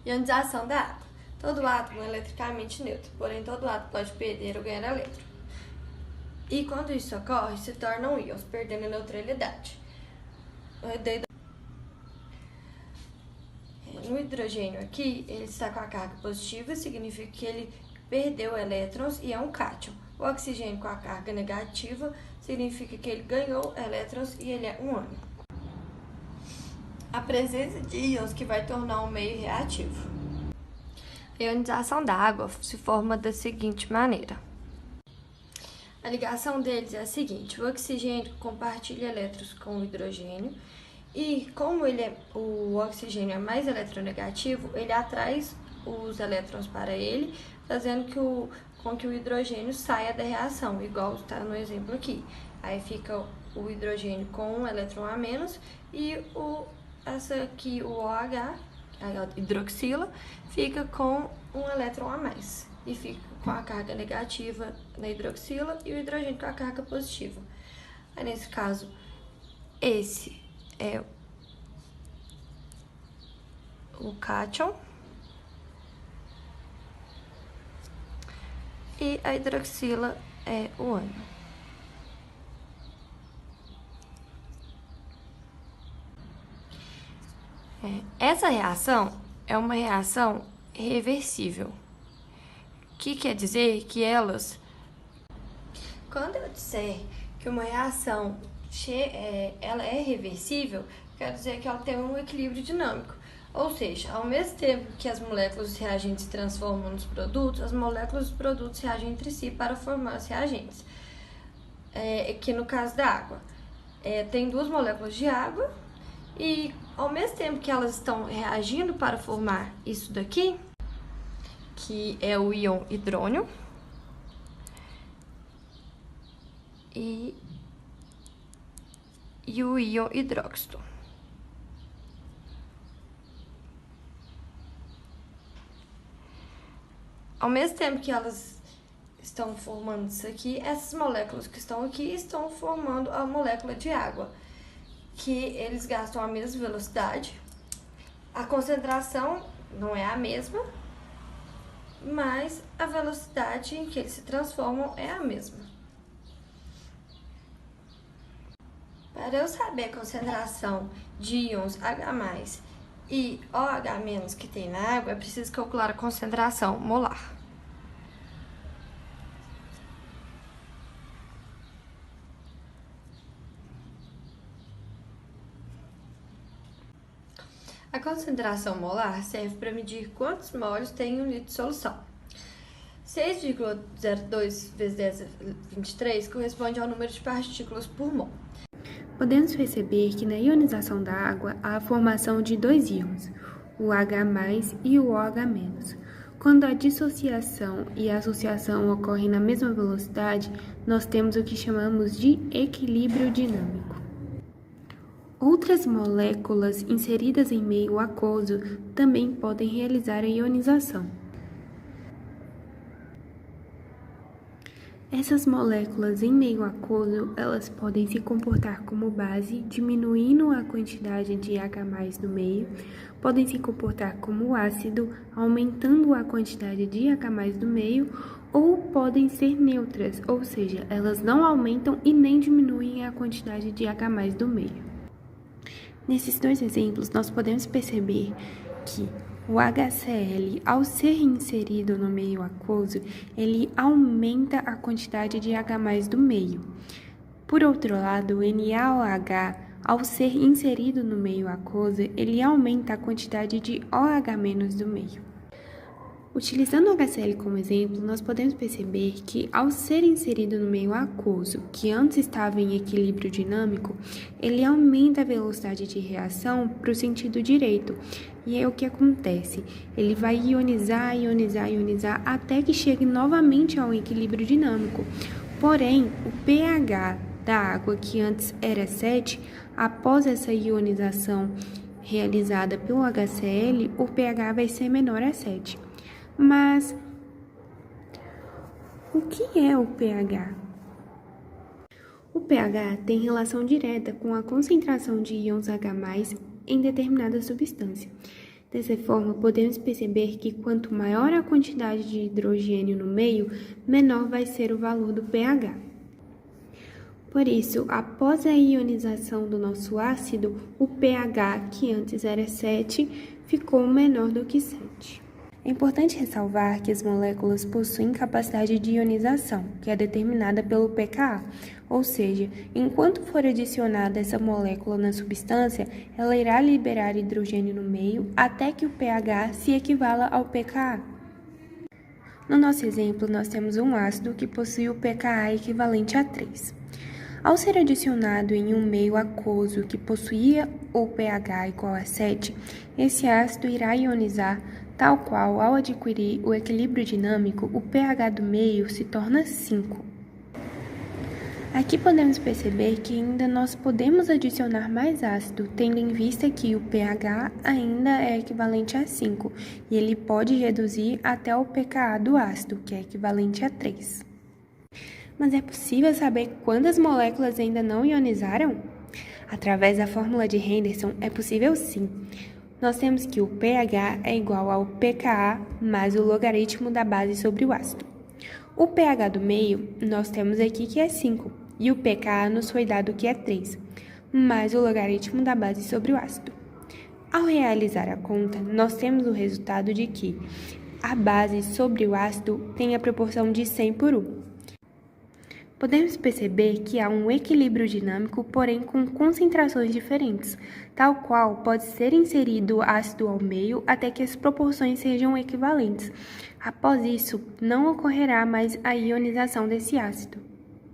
Ionização da água. Todo átomo é eletricamente neutro, porém todo átomo pode perder ou ganhar elétron. E quando isso ocorre, se tornam íons, perdendo a neutralidade. No hidrogênio aqui, ele está com a carga positiva, significa que ele perdeu elétrons e é um cátion. O oxigênio com a carga negativa significa que ele ganhou elétrons e ele é um ânion. A presença de íons que vai tornar um meio reativo. A ionização da água se forma da seguinte maneira. A ligação deles é a seguinte: o oxigênio compartilha elétrons com o hidrogênio e como o oxigênio é mais eletronegativo, ele atrai os elétrons para ele, fazendo com que o hidrogênio saia da reação, igual está no exemplo aqui. Aí fica o hidrogênio com um elétron a menos e essa aqui, o OH, a hidroxila, fica com um elétron a mais e fica com a carga negativa na hidroxila e o hidrogênio com a carga positiva. Aí, nesse caso, esse é o cátion e a hidroxila é o ânion. Essa reação é uma reação reversível, que quer dizer que quando eu disser que uma reação ela é reversível, quer dizer que ela tem um equilíbrio dinâmico. Ou seja, ao mesmo tempo que as moléculas dos reagentes se transformam nos produtos, as moléculas dos produtos reagem entre si para formar os reagentes. Que no caso da água, tem duas moléculas de água e ao mesmo tempo que elas estão reagindo para formar isso daqui, que é o íon hidrônio, e o íon hidróxido. Ao mesmo tempo que elas estão formando isso aqui, essas moléculas que estão aqui estão formando a molécula de água, que eles gastam a mesma velocidade. A concentração não é a mesma, mas a velocidade em que eles se transformam é a mesma. Para eu saber a concentração de íons H+ e OH- que tem na água, é preciso calcular a concentração molar. A concentração molar serve para medir quantos mols tem um litro de solução. 6,02 vezes 10 a 23 corresponde ao número de partículas por mol. Podemos perceber que na ionização da água há a formação de dois íons, o H+ e o OH-. Quando a dissociação e a associação ocorrem na mesma velocidade, nós temos o que chamamos de equilíbrio dinâmico. Outras moléculas inseridas em meio aquoso também podem realizar a ionização. Essas moléculas em meio aquoso, elas podem se comportar como base, diminuindo a quantidade de H+ no meio, podem se comportar como ácido, aumentando a quantidade de H+ no meio, ou podem ser neutras, ou seja, elas não aumentam e nem diminuem a quantidade de H+ do meio. Nesses dois exemplos, nós podemos perceber que o HCl, ao ser inserido no meio aquoso, ele aumenta a quantidade de H+ do meio. Por outro lado, o NaOH, ao ser inserido no meio aquoso, ele aumenta a quantidade de OH- do meio. Utilizando o HCl como exemplo, nós podemos perceber que, ao ser inserido no meio aquoso, que antes estava em equilíbrio dinâmico, ele aumenta a velocidade de reação para o sentido direito. E é o que acontece, ele vai ionizar, até que chegue novamente ao equilíbrio dinâmico. Porém, o pH da água, que antes era 7, após essa ionização realizada pelo HCl, o pH vai ser menor a 7. Mas o que é o pH? O pH tem relação direta com a concentração de íons H+ em determinada substância. Dessa forma, podemos perceber que quanto maior a quantidade de hidrogênio no meio, menor vai ser o valor do pH. Por isso, após a ionização do nosso ácido, o pH, que antes era 7, ficou menor do que 7. É importante ressalvar que as moléculas possuem capacidade de ionização, que é determinada pelo pKa, ou seja, enquanto for adicionada essa molécula na substância, ela irá liberar hidrogênio no meio até que o pH se equivala ao pKa. No nosso exemplo, nós temos um ácido que possui o pKa equivalente a 3. Ao ser adicionado em um meio aquoso que possuía o pH igual a 7, esse ácido irá ionizar, tal qual, ao adquirir o equilíbrio dinâmico, o pH do meio se torna 5. Aqui podemos perceber que ainda nós podemos adicionar mais ácido, tendo em vista que o pH ainda é equivalente a 5, e ele pode reduzir até o pKa do ácido, que é equivalente a 3. Mas é possível saber quantas moléculas ainda não ionizaram? Através da fórmula de Henderson, é possível sim. Nós temos que o pH é igual ao pKa mais o logaritmo da base sobre o ácido. O pH do meio, nós temos aqui que é 5, e o pKa nos foi dado que é 3, mais o logaritmo da base sobre o ácido. Ao realizar a conta, nós temos o resultado de que a base sobre o ácido tem a proporção de 100 por 1. Podemos perceber que há um equilíbrio dinâmico, porém com concentrações diferentes, tal qual pode ser inserido ácido ao meio até que as proporções sejam equivalentes. Após isso, não ocorrerá mais a ionização desse ácido.